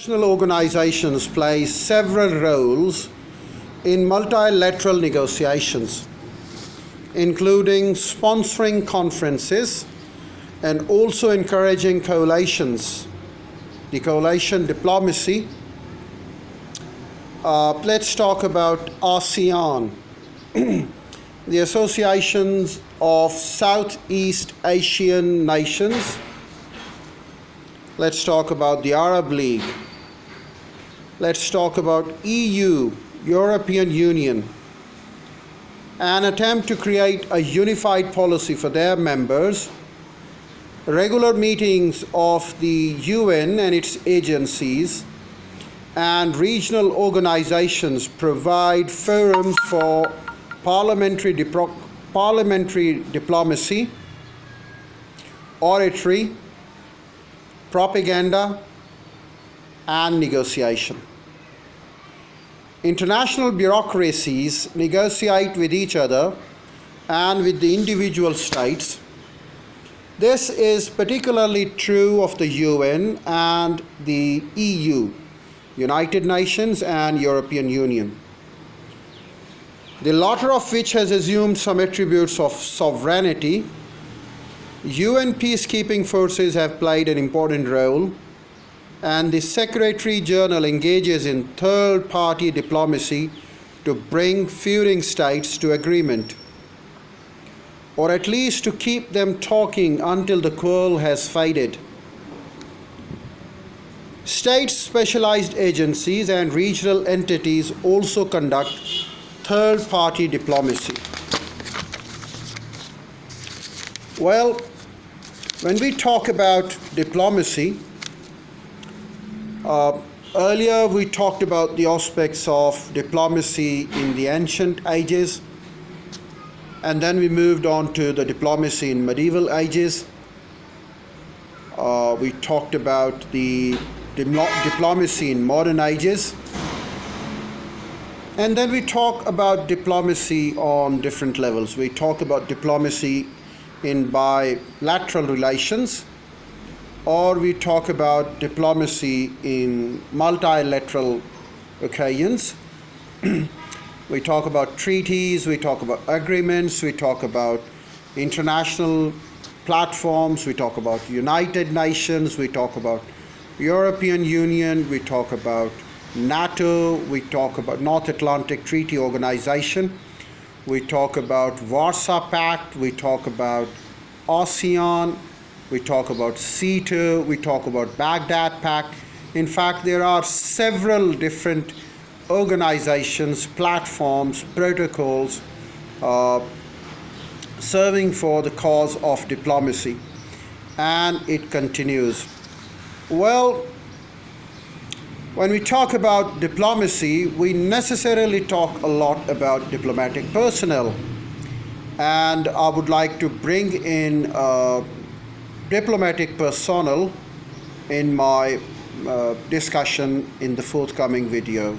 International organizations play several roles in multilateral negotiations, including sponsoring conferences and also encouraging coalitions, the coalition diplomacy. Let's talk about ASEAN, the Associations of Southeast Asian Nations. Let's talk about the Arab League. Let's talk about EU, European Union, an attempt to create a unified policy for their members. Regular meetings of the UN and its agencies and regional organizations provide forums for parliamentary diplomacy, oratory, propaganda, and negotiation. International bureaucracies negotiate with each other and with the individual states. This is particularly true of the UN and the EU, United Nations and European Union, the latter of which has assumed some attributes of sovereignty. UN peacekeeping forces have played an important role, and the Secretary General engages in third-party diplomacy to bring feuding states to agreement, or at least to keep them talking until the quarrel has faded. States, specialized agencies, and regional entities also conduct third-party diplomacy. Well, when we talk about diplomacy, earlier we talked about the aspects of diplomacy in the ancient ages, and then we moved on to the diplomacy in medieval ages. We talked about the diplomacy in modern ages, and then we talk about diplomacy on different levels. We talk about diplomacy in bilateral relations, or we talk about diplomacy in multilateral occasions. We talk about treaties, we talk about agreements, we talk about international platforms, we talk about United Nations, we talk about European Union, we talk about NATO, we talk about North Atlantic Treaty Organization, we talk about Warsaw Pact, we talk about ASEAN, we talk about CETA, we talk about Baghdad Pact. In fact, there are several different organizations, platforms, protocols serving for the cause of diplomacy, and it continues. Well, when we talk about diplomacy, we necessarily talk a lot about diplomatic personnel, and I would like to bring in diplomatic personnel in my discussion in the forthcoming video.